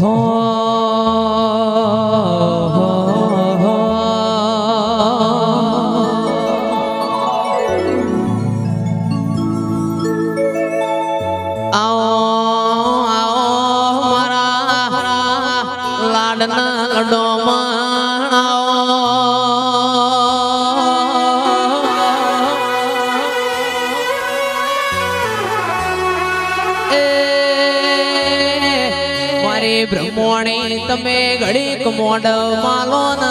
હો બ્રહ્મણી તમે ઘડીક મોડ માલો ન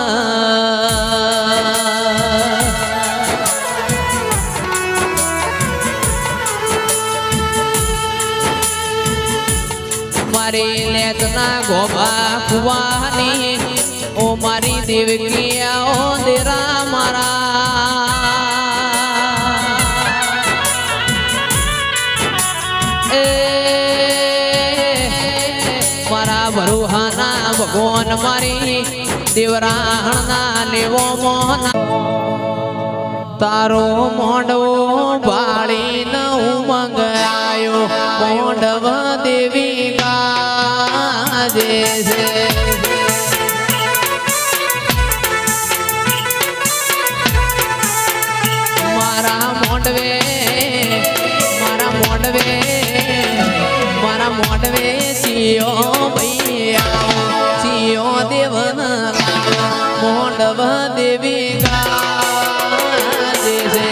મારી લેતના ગોબા કુવાની ઓ મારી દેવકી ઓ દેરા મારા ભરુહાના ભગવાન મારી દેવરાહણના લેવો મોન તારો મોંડવો ભાળી ન ઉમંગાયો મોંડવ દેવી ગાજે છે મારા મોંડવે ચિયો ચિયો દેવન મોંડવ દેવી ગાજે છે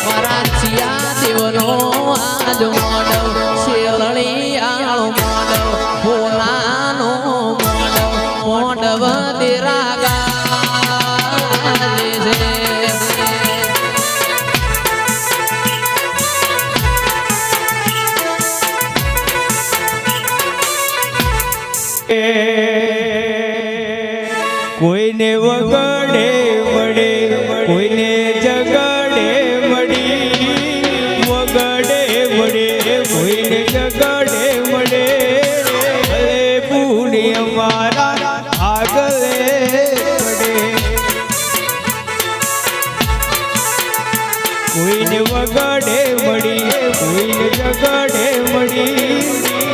મારા ચિયા દેવનો આજ મોંડવ શેરણી આળો મોંડવ ભોલાનો મોંડવ દેરા ગાજે છે કોઈને વગડે મળે કોઈને જગડે મળી વગડે મળે કોઈને જગડે મળે ભલે પુણ્ય મારા આગલે પડે કોઈને વગડે મળી કોઈને જગડે મળી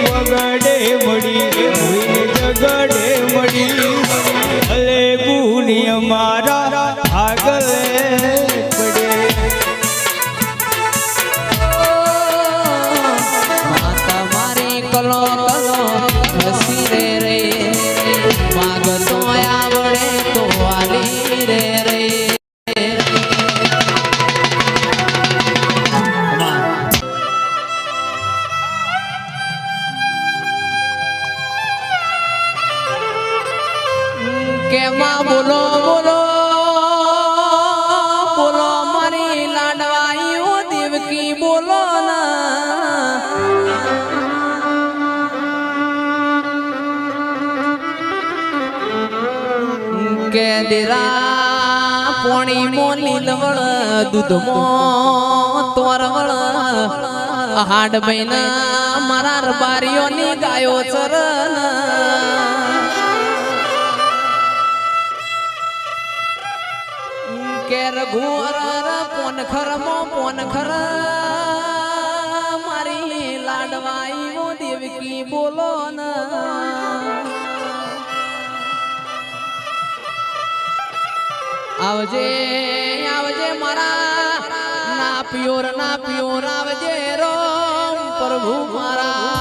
વગડે મળી કોઈને જગડે મળી ભલે પુણ્ય મારા આગલે પડે માતા મારી કલો કલો હસી રે રે માગતો આવડે તો વાલી રે રે કેમાં બોલો બોલો બોલો મારી લાડવાઈઓ દેવકી બોલો ના કે દેરા પોણી મો લીલવળ દૂધ મો તોરવળ હાડ મહિના મારા રબારીઓની ગાયો ચરણ કેર ઘોર પોન ખર મારી લાડવાઈ દેવકી બોલો ન આવજે આવજે મારા ના પ્યોર આવજે રોમ પ્રભુ મારા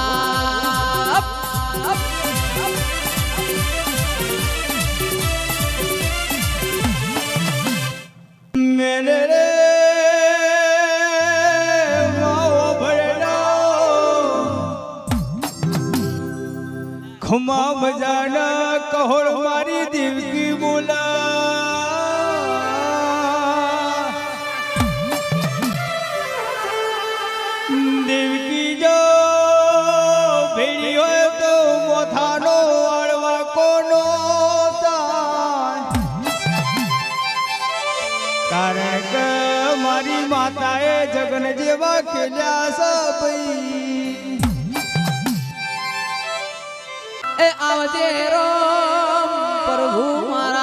મેને રે માવો ભરડો ખમા મજાના કહોળ મારી દેવકી બોલા દેવકી જો ભેડી હોય તો મોથાનો અળવા કોનો કારણ કે મારી માતાએ જગન જેવા ખેલ્યા સભઈ એ આવજે રોમ પ્રભુ મારા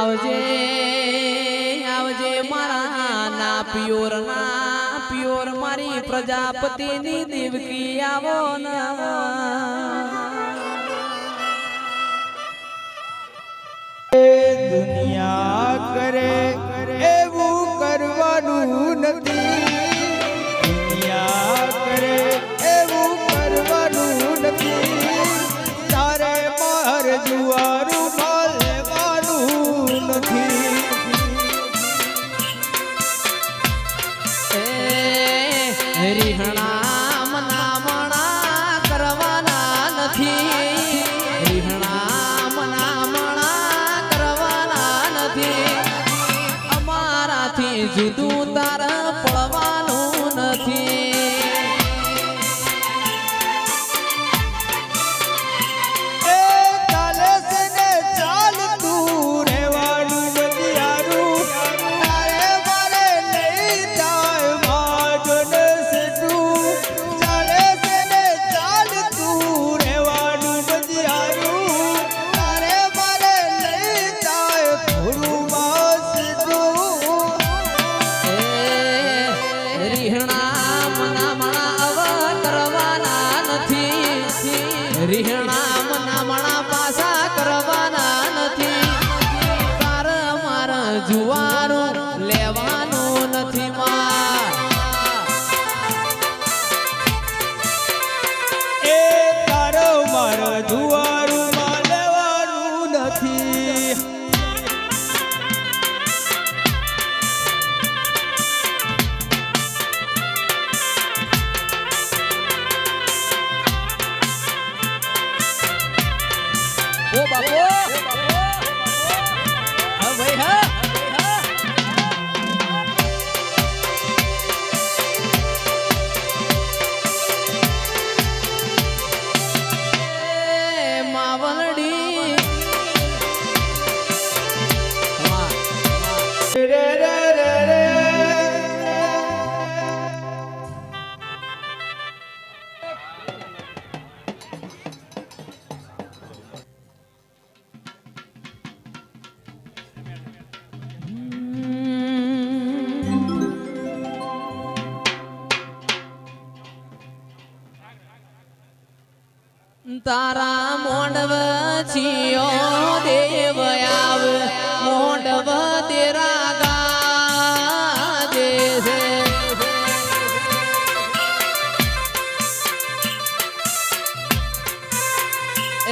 આવજે આવજે મારા ના પ્યોર મારી પ્રજાપતિની દેવકી આવો દુનિયા કરે એવું કરવાનું નથી, દુનિયા કરે એવું કરવાનું નથી, તારે માર જુવારું માં લેવાનું નથી. રીહણા મનામણા કરવાના નથી, રીહણા મનામણા કરવાના નથી, અમારાથી જુદું તાર પડવાનું નથી. એ ચાલે છે ને ચાલતું રહેવાનું બધિયારું, તારે મારે નહીં જાય માજન સેટું. ચાલે છે ને ચાલતું રહેવાનું બધિયારું, તારે મારે નહીં જાય થોડું વાસતું. રીહણા મનામણા અવા કરવાના નથી, રીહણા મનામણા પાસા કરવાના નથી, તાર માર જુવારું લેવાનું નથી માર. એ તારો મારો જુવારું માં લેવાનું નથી. ઓ બાપુ હા ભાઈ હા. એ માવલડી વાહ, વાહ. રે રે રે રે. તારા મોંડવ છીયો દેવ આવ મોંડવ તેરા ગાજે છે.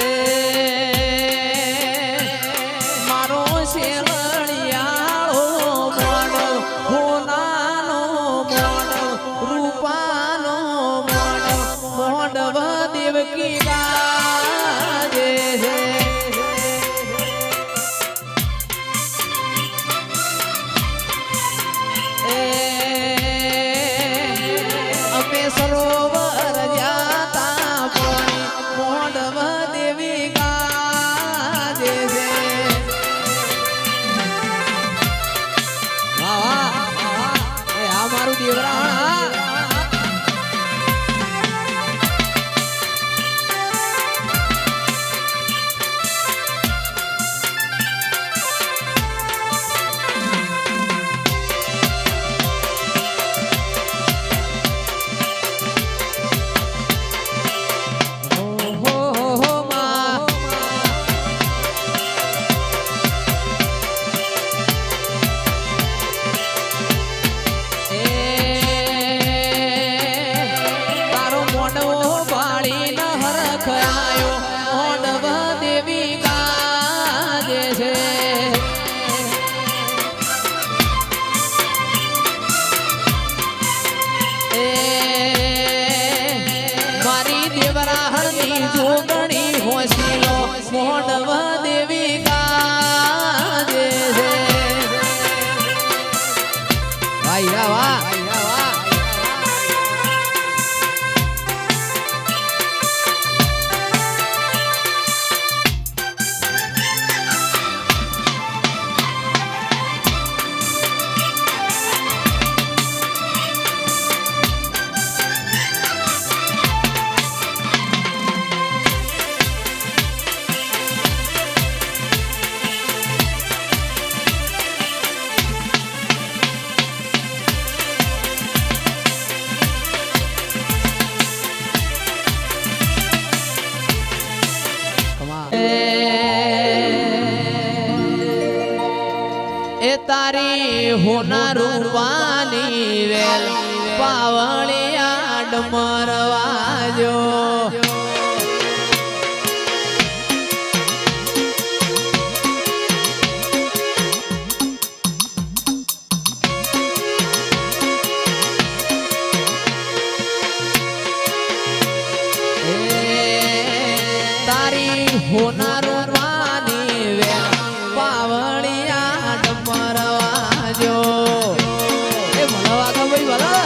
એ મારો શેરળિયાળો મોંડવ હોનાનો મોંડવ રૂપાનો મોંડવ મોંડવ દેવકી ગાજે છે. અમે સરોવર જાતા પાણી મોંડવ દેવી ગાજે છે. વાહ વાહ વાહ. એ આ મારું દેવરાણ. મોંડવ દેવી ગાજે છે. ભાઈ વાહ તારી હોના રૂપાની વેલ પાવળિયા ડમરવાજો તારી હોના રૂપાની વેલ પાવળિયા ડમરવાજો એ ભલા વાગા ભાઈ ભલા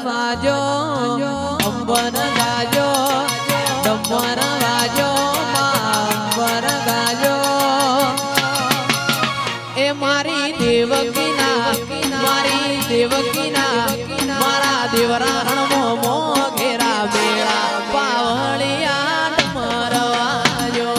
વાજો અંબર ગાજો ડમર વાજો અંબર ગાજો એ મારી દેવકીના મારા દેવરાણ મો ઘેરા બેડા પાવળિયા ડમર વાજો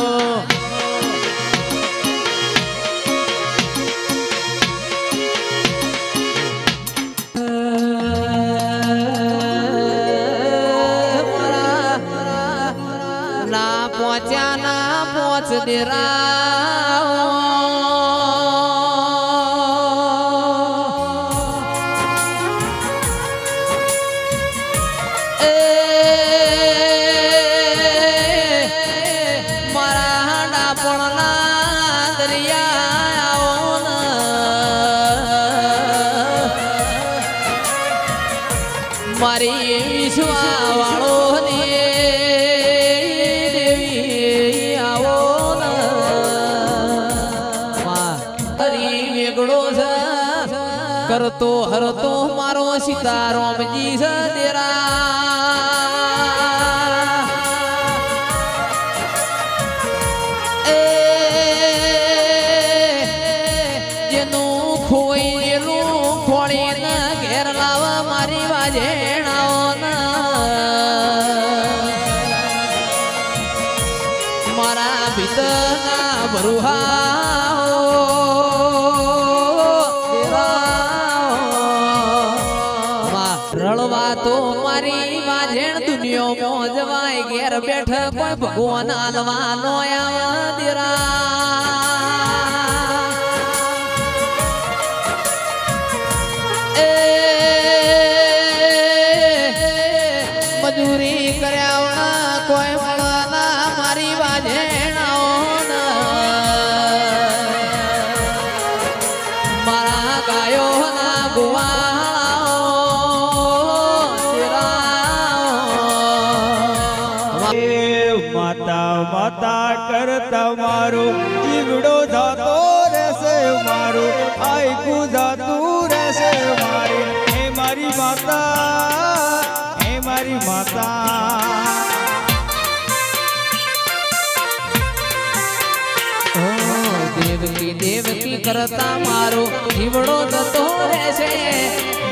ના પહોંચ્યા ના પહોંચ દેરા મારા ડાપણના દરિયા મારી વિશ્વા વાળો કરતો હરતો મારો સીતારામજી સદેરા જેનું ખોયેલું ખોળીને ઘેર લાવા મારી વાજેણાઓ મારા ભીતરના ભરુહા રળવા તો મારી વાજેણ દુનિયો મોજવાય ઘેર બેઠ કોઈ ભગવાન આલવાનો મજૂરી કર્યા કોઈ મળવાના મારી વાજેણાઓ મારા ગાયો ના ગુવા માતા માતા કર તમારો જીવડો જાતો રહેશે મારો આયકું જાતું રહેશે મારે હે મારી માતા હે મારી માતા દેવકી દેવકી કરતા મારો જીવડો જતો રહેશે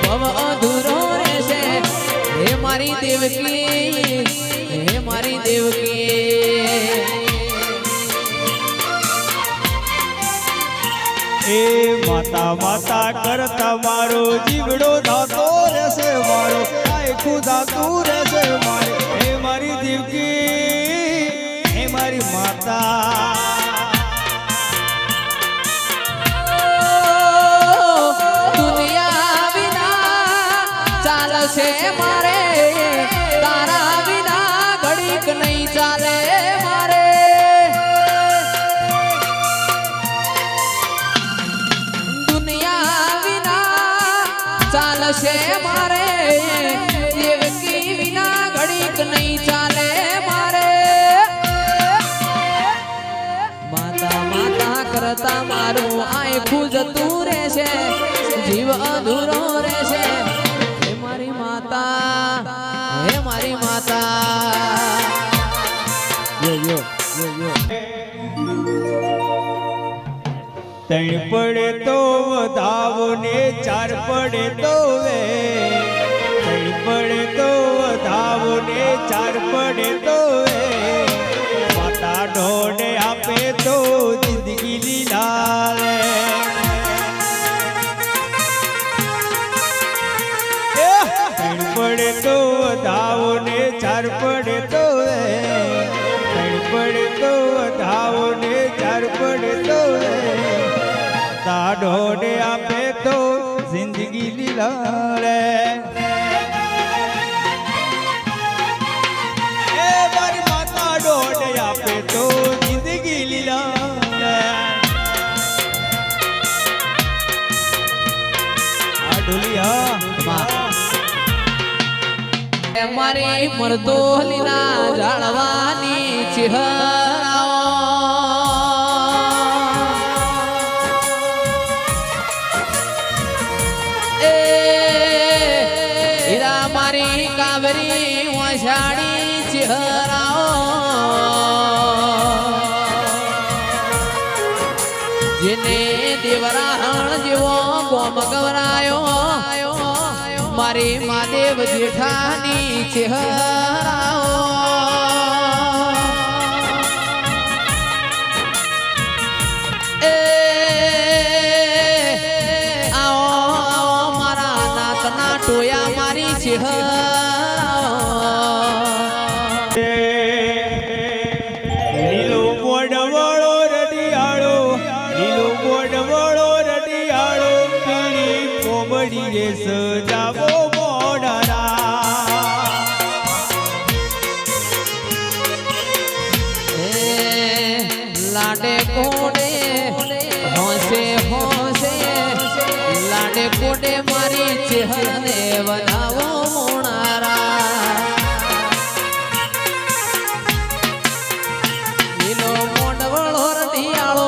ભવ અધૂરો રહેશે હે મારી દેવકી હે મારી દેવકી એ માતા માતા કરતા મારો જીવડો જાતો રહેશે મારો આયકું જાતું રહેશે મારે હે મારી દેવકી હે મારી માતા મારે તારા વિના ઘડીક નહીં ચાલે મારે દુનિયા વિના ચાલશે મારે દેવકી વિના ઘડીક નહીં ચાલે મારે માતા માતા કરતા મારું આયખું જતું રહેશે જીવ અધૂરો રહેશે મારી માતા હે મારી માતા ત્રણ પડે તો વધાવો ને ચાર પડે તો વે ત્રણ પડે તો વધાવો ને ચાર પડે તો વે માતા ઢોળે આપે તો જિંદગી લીલા રે ત્રણ પડે તો વધાવો ને ચાર પડે તો વે ત્રણ પડે તો વધાવો ને ચાર પડે તો વે ઢોળે આપે તો જિંદગી લીલા રે એ મારી માતા ઢોળે આપે તો જિંદગી લીલા રે આ ઢોલિયા મારી મરતો લીલા જાળવાની ચહેરાઓ મારી કાવરી વસાડી ચહેરાઓ જેને દેવરાહણ જેવો ગોમ ગવરાયો મારી મહાદેવ જેઠાની ચહેરાઓ ટોયા મારી લીલો મોડવળો રડિયાળો લીલો મોડવળો રડિયાળો પીળી કોમડી રે સજાવો મોડરા લાડે કોડે હોશે હોશે લાડે કોડે મારી ચહેરને બનાવો મોણારા લીલો મોડવળો રડિયાળો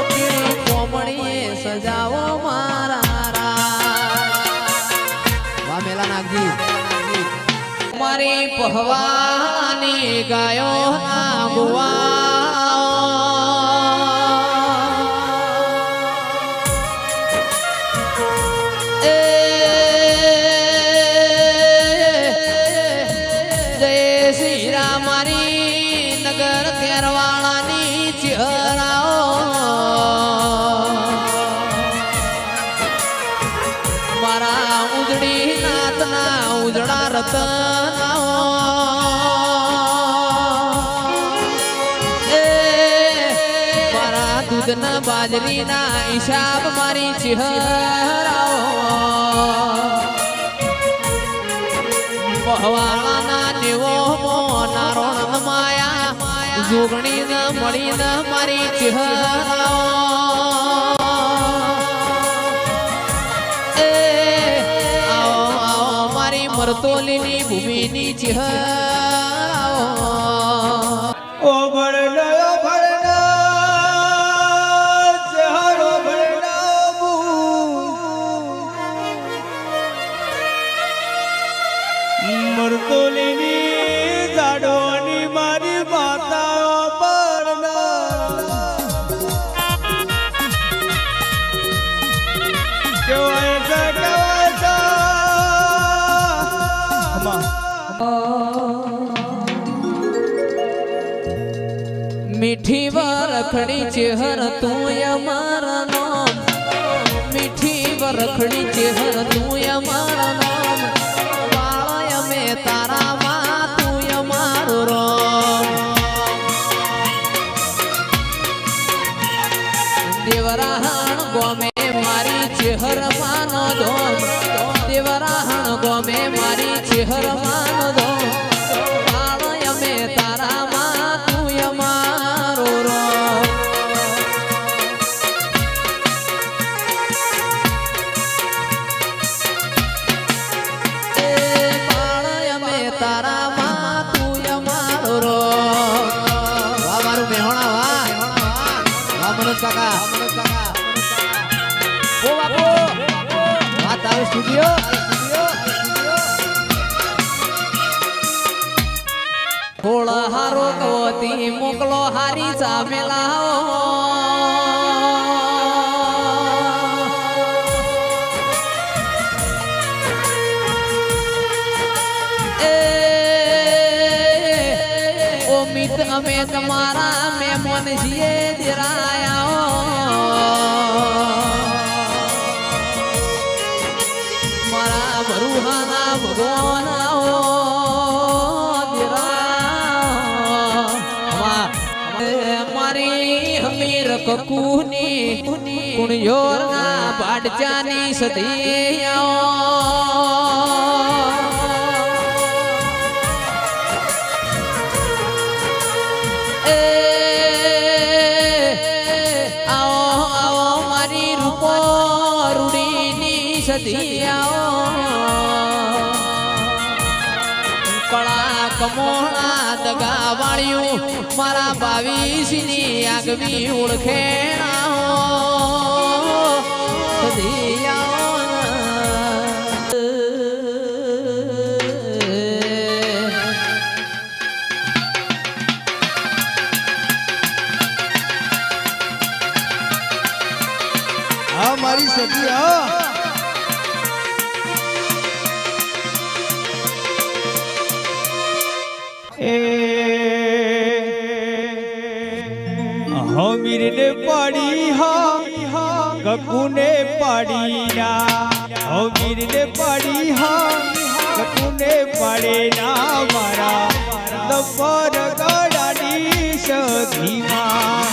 પીળી કોમળીએ સજાવો મારા વામેલા નાગી મારી પહવાની ગાયો ના ગુવા નગર કેરવાળાની ચહેરાઓ મારા ઉજળી નાથના ઉજળા રતનાઓ મારા દૂધના બાજરીના હિસાબ મારી ચહેરાઓ પહવાળાના નેવો નારોણ માયા જોગણી ન મળી ન મારી ચહેરાઓ આવો આવો મારી મરતોલીની ભૂમિની ચહેરાઓ ઓ ભરડો ભરડો ચહેરો ભરડો મરતોલીની જાડોની મારી માતા પરણા કેવાય છે મીઠી વરખડી ચેહર તું અમારા નામ મીઠી વરખડી ચેહર તું અમારા નામ વાળય મે તારા માં તું અમારો રામ દેવરાહણ ગોમે મારી ચેહર માનો ધોમ દેવરાહણ ગોમે મારી ચેહર માનો ધોમ વાળય મે તારા માં તું અમારો રામ તારા માં તું અમારો રામ વાહ મારું મેહોણા વાહ વાહ મનોજ કાકા ઓ બાપુ થોડ હારો કવતી મોકલો હારી ચામેલા મિત અમે તમારા મહેમાન છીએ મારા ભરુહાના ભગવાન મારી હમીર કકુની કુણયોરના પાડચાની સધી કળા કમોણા દગા વાળ્યું મારા 22 ની આગવી હા મારી સતી હા હમીર ને પાડી હા કકુ ને પાડી ના હમીર ને પાડી હા કકુ ને પાડે ના મારા દફર ગડાની સધીમાં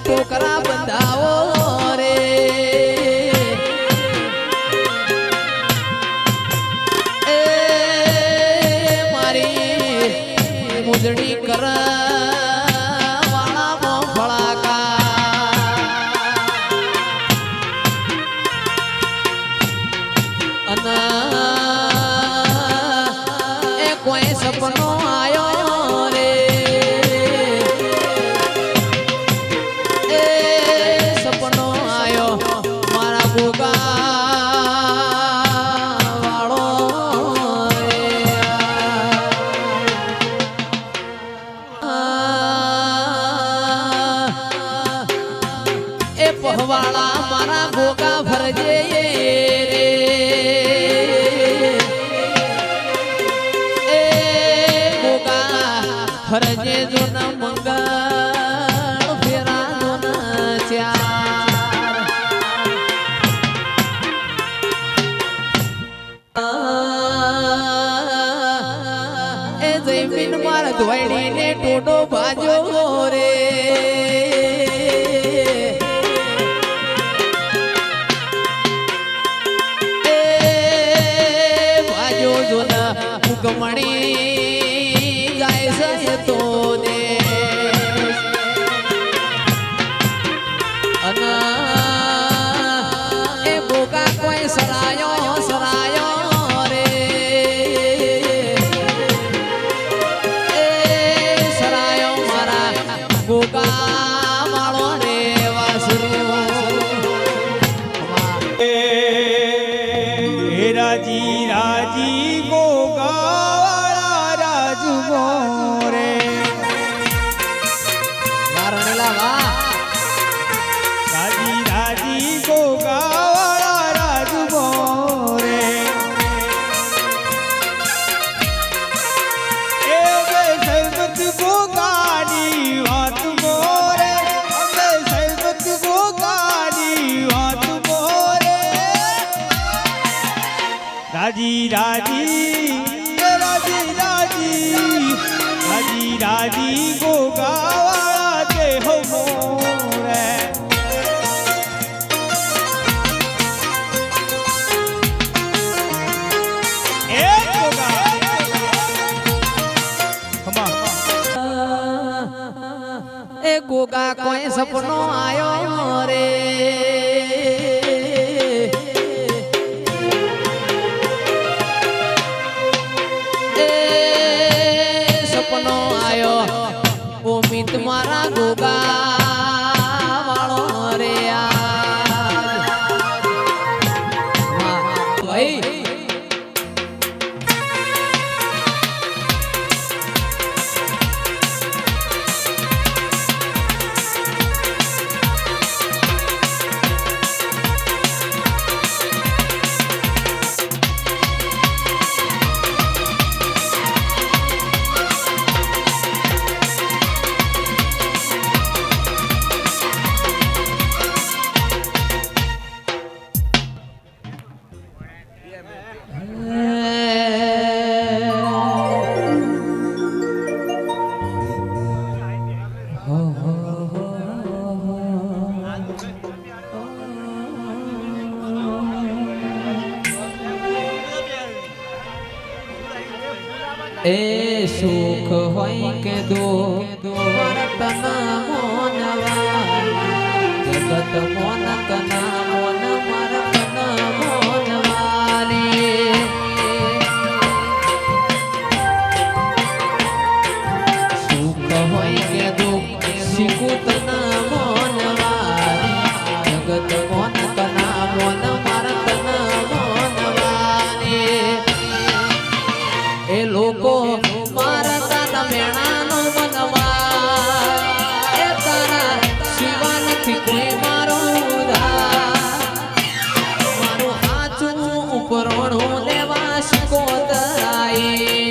ટોકરા બંધાવો રે મારી મુજડી કર વાળા મોફળાકા એ કોઈ સપનો આયો રે પહવાળા મારા ગોગા ભરજે એ ગોગા ભરજે જો ન મંગળ ફેરા જો ન ચાર એ જમીન માર ધોઈડીને ટોટો ભાજો રે ગમણી જાય છે તો દે એ ગોગા કોઈ સરાયો રે એ સરાયો મારા ગોગા વાળો રે વાસરું રાજી રાજી ગોગા રાજુ મોરે રાજી રાજી ગોગા રાજુ મોરે એ સૈબત ગોગાની વાત મોરે અમે સૈબત ગોગાની વાત મોરે રાજી રાજી રાજી રાજી રાજી એ ગોગા કોઈ સપનો આયો રે એ સપનો આયો ઓ મિત મારા ગોગા વાળો રે ભાઈ એ સુખ હોય કે દુઃખ તના મોનવા જગત મોન કના મોન મરતના મોનવારી સુખ હોય કે દુઃખ સિકુતના મોનવારી જગત મોન કના મોન મરતના મોનવારી એ લોકો મારા તન મેણાનો મનવા એ તારા શિવા નથી કોઈ મારો મારું હાચું ઉપરોણું લેવા શિકોતરાઈ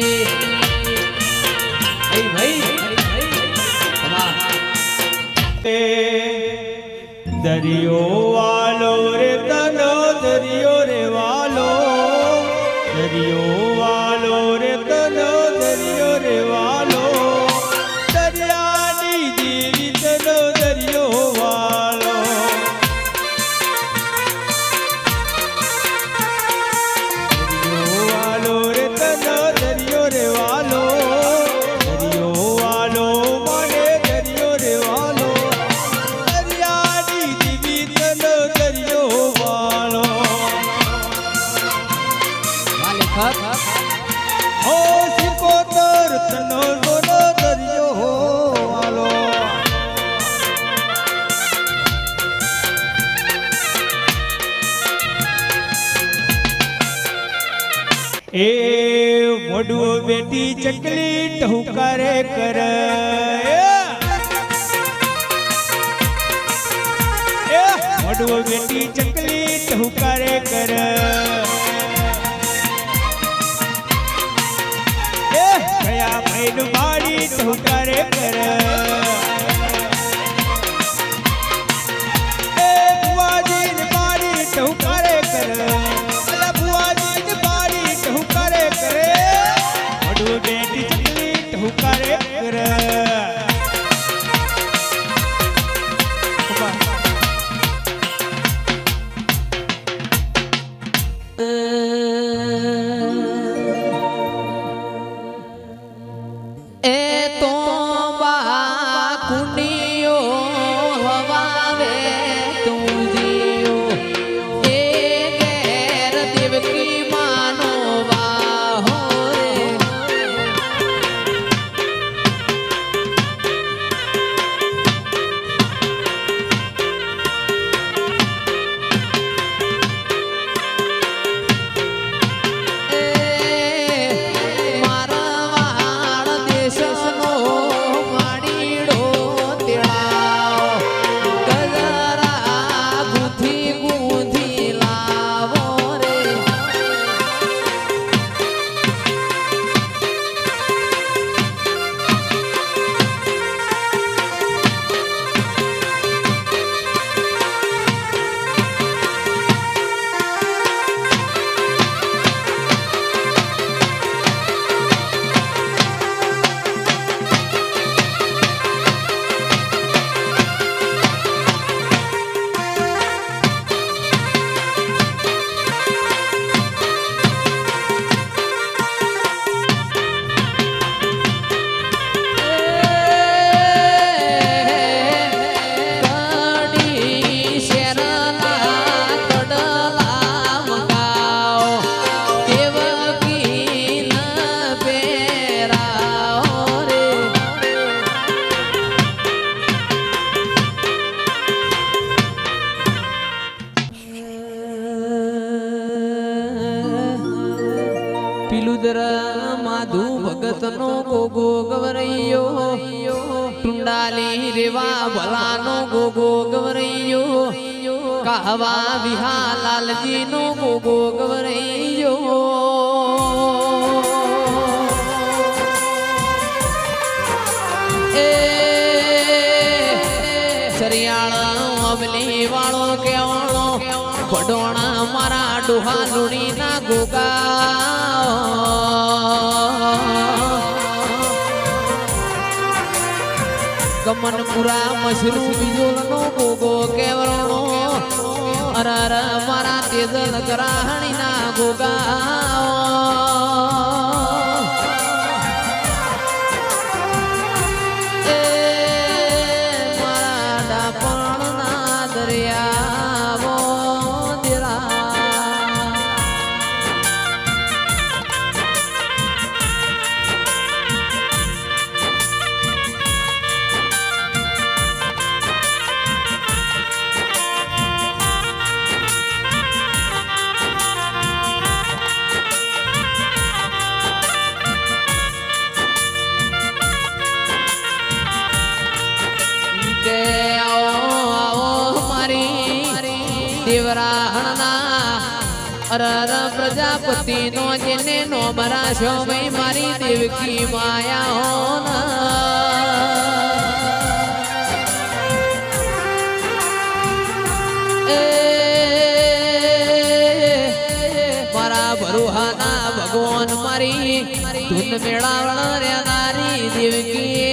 દરિયો વાલો રે તનો દરિયો રે વાલો દરિયો વાલો રે તનો દરિયો રે વાલો દરિયાની દેવી તનો દરિયો વાલો દરિયો વાલો રે તનો દરિયો રે વાલો દરિયો વાલો મને દરિયો રે વાલો દરિયાની દેવી તનો દરિયો વાલો ઓ સિકોતર તનો સોનો દરિયો વાલો એ મોઢું બેટી ચકલી ટહુકારે કર એ મોઢું બેટી ચકલી ટહુકારે કર કયા ભાઈનું બાડી ટહુકારે કર એ બુઆજીની બાડી ટહુકારે કર અલા બુઆજીની બાડી ટહુકારે કરે મોઢું બેટી ચકલી ટહુકારે કર એ તો બા કુંડાલી રેવા ભલાનો ગોગો ગવરૈયો કહવા વિહા લાલજી નો ગોગો ગવરૈયો એ સરિયાળા અમલી વાળો કેવાળો પડોણા મારા ડોહા લુણી ના ગોગા ગમનપુરા મશરૂ બીજોલનો ગોગો કેવરણો અરર મારા તેજલ ગ્રાહણી ના ગોગા એ મારા ડાપણ ના દરિયાવો દિરા અરર પ્રજાપતિ નો જેને નો બરાશો ભાઈ મારી દેવકી માયા મારા ભરુહાના ભગવાન મારી ધૂન મેળાવણ રે નારી દેવકી